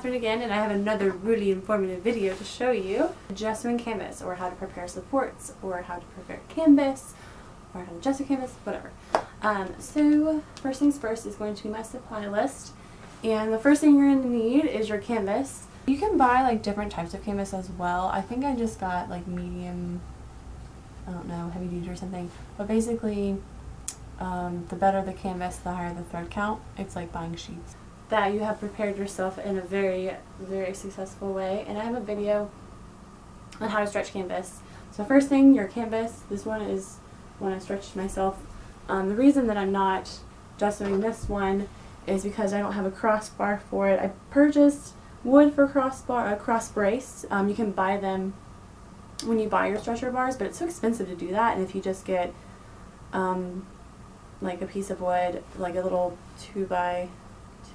Catherine again, and I have another really informative video to show you. Gesso and canvas, or how to prepare supports, or how to prepare canvas, or how to gesso canvas, whatever. So first things first is going to be my supply list, and the first thing you're going to need is your canvas. You can buy like different types of canvas as well. I think I just got like medium, I don't know, heavy duty or something, but basically the better the canvas, the higher the thread count. It's like buying sheets. That you have prepared yourself in a very, very successful way, and I have a video on how to stretch canvas. So first thing, your canvas. This one is when I stretched myself. The reason that I'm not gessoing this one is because I don't have a crossbar for it. I purchased wood for crossbar, a cross brace. You can buy them when you buy your stretcher bars, but it's so expensive to do that. And if you just get like a piece of wood, like a little 2x2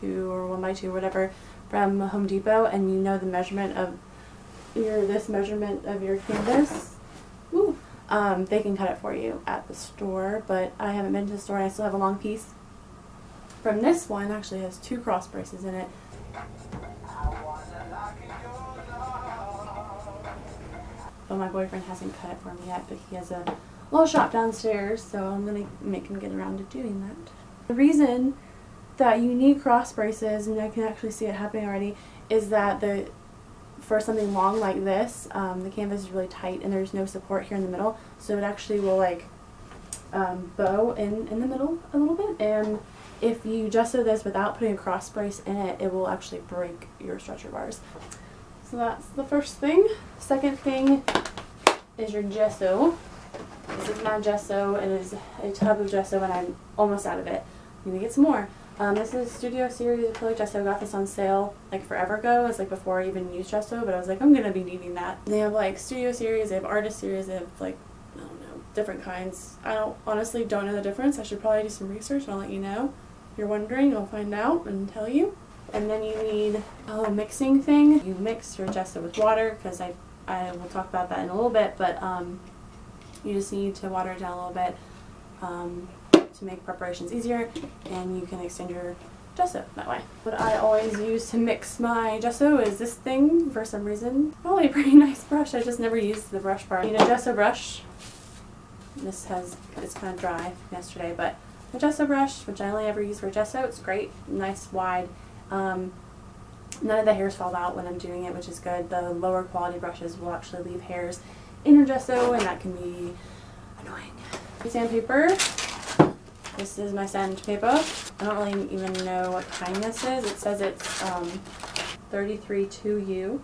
or 1x2 or whatever from Home Depot, and you know the measurement of this measurement of your canvas, they can cut it for you at the store. But I haven't been to the store, and I still have a long piece from this one. Actually has 2 cross braces in it. But my boyfriend hasn't cut it for me yet, but he has a little shop downstairs, so I'm going to make him get around to doing that. The reason that you need cross braces, and I can actually see it happening already, is that for something long like this, the canvas is really tight and there's no support here in the middle, so it actually will like bow in the middle a little bit, and if you gesso this without putting a cross brace in it, it will actually break your stretcher bars. So that's the first thing. Second thing is your gesso. This is my gesso. It is a tub of gesso, and I'm almost out of it. I'm going to get some more. This is Studio Series acrylic gesso. I got this on sale like forever ago. It's like before I even used gesso, but I was like, I'm going to be needing that. They have like Studio Series, they have Artist Series, they have like, I don't know, different kinds. I honestly don't know the difference. I should probably do some research and I'll let you know. If you're wondering, I'll find out and tell you. And then you need a little mixing thing. You mix your gesso with water, because I will talk about that in a little bit, but you just need to water it down a little bit to make preparations easier, and you can extend your gesso that way. What I always use to mix my gesso is this thing for some reason. Probably a pretty nice brush. I just never used the brush part. You need a gesso brush. It's kind of dry from yesterday, but a gesso brush, which I only ever use for gesso. It's great, nice, wide. None of the hairs fall out when I'm doing it, which is good. The lower quality brushes will actually leave hairs in your gesso, and that can be annoying. Sandpaper. This is my sandpaper. I don't really even know what kind this is. It says it's 33-2U,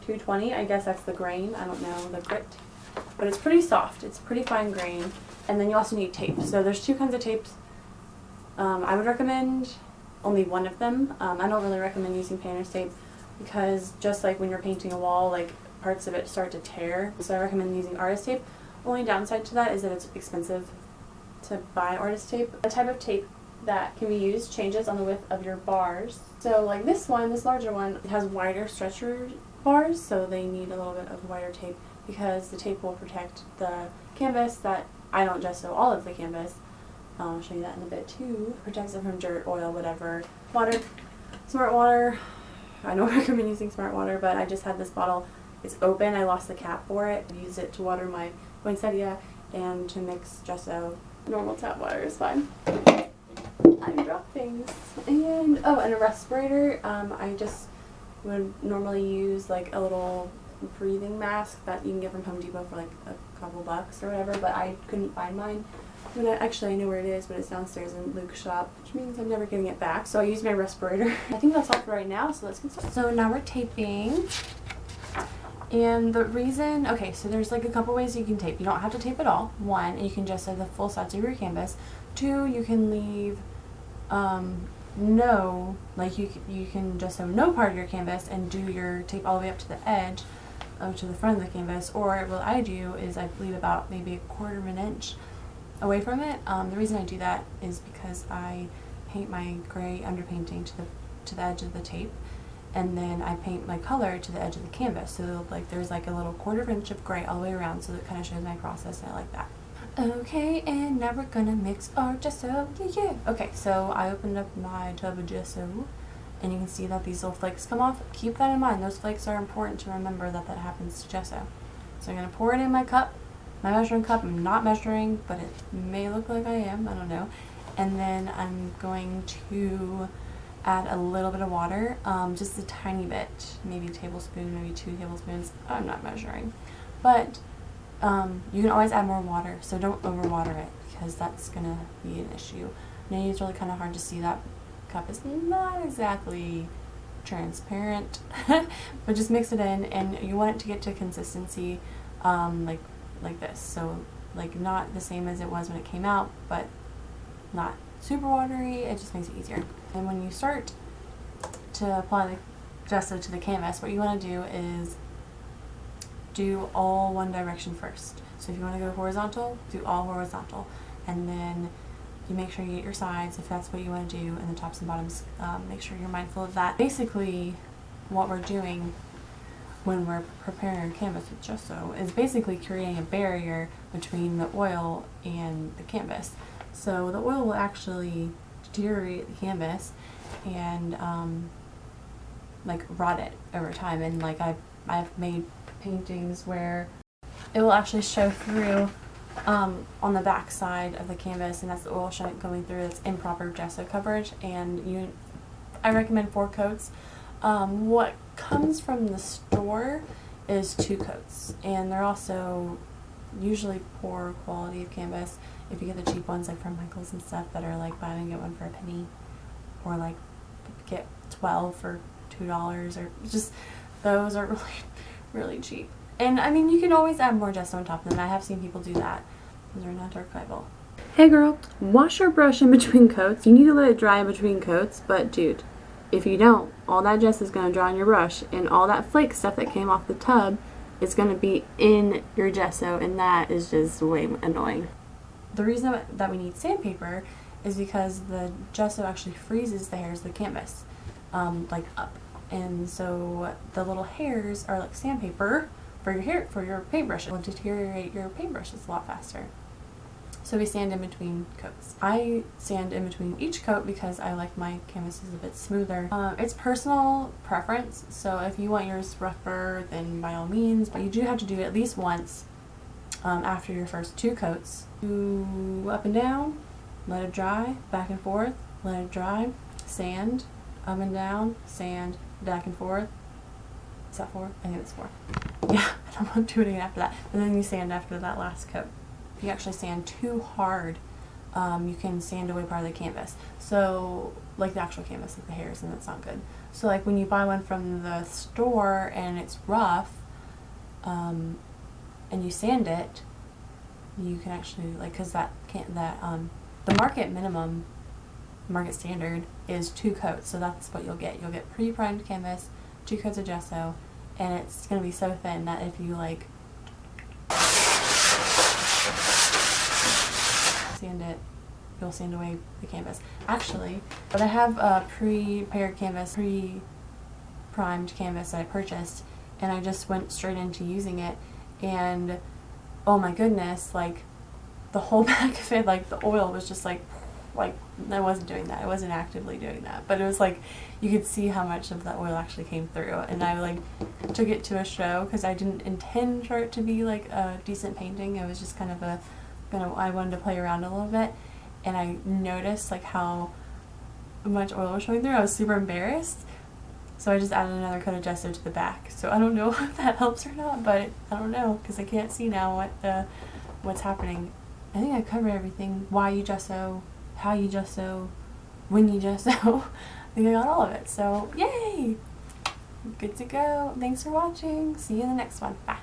220. I guess that's the grain. I don't know the grit, but it's pretty soft. It's pretty fine grain. And then you also need tape. So there's 2 kinds of tapes. I would recommend only one of them. I don't really recommend using painter's tape, because just like when you're painting a wall, like parts of it start to tear. So I recommend using artist tape. Only downside to that is that it's expensive to buy artist tape. The type of tape that can be used changes on the width of your bars. So like this one, this larger one, it has wider stretcher bars, so they need a little bit of wider tape, because the tape will protect the canvas. That I don't gesso all of the canvas. I'll show you that in a bit too. Protects it from dirt, oil, whatever. Water, smart water. I don't recommend using smart water, but I just had this bottle. It's open. I lost the cap for it. I used it to water my poinsettia and to mix gesso. Normal tap water is fine. I dropped things. And oh, and a respirator. I just would normally use like a little breathing mask that you can get from Home Depot for like a couple bucks or whatever, but I couldn't find mine. Actually, I know where it is, but it's downstairs in Luke's shop, which means I'm never getting it back, so I use my respirator. I think that's all for right now, so let's get started. So now we're taping. And the reason, okay, so there's like a couple ways you can tape. You don't have to tape at all. 1, you can just have the full sides of your canvas. 2, you can leave you can just have no part of your canvas and do your tape all the way up to the edge, to the front of the canvas. Or what I do is I leave about maybe 1/4 of an inch away from it. The reason I do that is because I paint my gray underpainting to the edge of the tape, and then I paint my color to the edge of the canvas. So like there's like a little 1/4 inch of gray all the way around, so it kind of shows my process, and I like that. Okay, and now we're gonna mix our gesso. Yeah. Okay, so I opened up my tub of gesso, and you can see that these little flakes come off. Keep that in mind. Those flakes are important to remember that that happens to gesso. So I'm going to pour it in my cup, my measuring cup. I'm not measuring, but it may look like I am. I don't know. And then I'm going to add a little bit of water, just a tiny bit, maybe a tablespoon, maybe 2 tablespoons. I'm not measuring. But you can always add more water, so don't overwater it because that's going to be an issue. Maybe it's really kind of hard to see. That cup is not exactly transparent, but just mix it in, and you want it to get to consistency like this. So like not the same as it was when it came out, but not super watery. It just makes it easier. And when you start to apply the gesso to the canvas, what you want to do is do all one direction first. So if you want to go horizontal, do all horizontal, and then you make sure you get your sides if that's what you want to do, and the tops and bottoms. Make sure you're mindful of that. Basically, what we're doing when we're preparing our canvas with gesso is basically creating a barrier between the oil and the canvas. So the oil will actually deteriorate the canvas and like rot it over time. And like I've made paintings where it will actually show through on the back side of the canvas, and that's the oil going through. That's improper gesso coverage, and I recommend 4 coats. What comes from the store is 2 coats, and they're also usually poor quality of canvas. If you get the cheap ones like from Michael's and stuff that are like buy one and get one for a penny, or like get 12 for $2, or just those are really cheap. And I mean, you can always add more gesso on top of them. I have seen people do that. Those are not archival. Hey girl, wash your brush in between coats. You need to let it dry in between coats, but dude, if you don't, all that gesso is going to dry on your brush, and all that flake stuff that came off the tub is going to be in your gesso, and that is just way annoying. The reason that we need sandpaper is because the gesso actually freezes the hairs of the canvas, like up. And so the little hairs are like sandpaper for your paintbrushes. It will deteriorate your paintbrushes a lot faster. So we sand in between coats. I sand in between each coat because I like my canvases a bit smoother. It's personal preference, so if you want yours rougher, then by all means, but you do have to do it at least once after your first 2 coats. Do up and down, let it dry, back and forth, let it dry, sand, up and down, sand, back and forth. Is that 4? I think it's 4. Yeah, I don't want to do it again after that. And then you sand after that last coat. If you actually sand too hard, you can sand away part of the canvas. So, like the actual canvas, like the hairs, and that's not good. So like when you buy one from the store and it's rough, and you sand it, you can actually, like, cause the market minimum, market standard is 2 coats, so that's what you'll get. You'll get pre-primed canvas, 2 coats of gesso, and it's going to be so thin that if you like sand it, you'll sand away the canvas. Actually, but I have a pre-paired canvas, pre-primed canvas that I purchased, and I just went straight into using it, and oh my goodness, like the whole back of it, like the oil was just like I wasn't doing that. I wasn't actively doing that, but it was like you could see how much of the oil actually came through. And I like took it to a show because I didn't intend for it to be like a decent painting. It was just kind of I wanted to play around a little bit, and I noticed like how much oil was showing through. I was super embarrassed, so I just added another coat of gesso to the back. So I don't know if that helps or not, but I don't know because I can't see now what's happening. I think I covered everything. Why you gesso, how you gesso, when you gesso. I think I got all of it. So yay! Good to go. Thanks for watching. See you in the next one. Bye.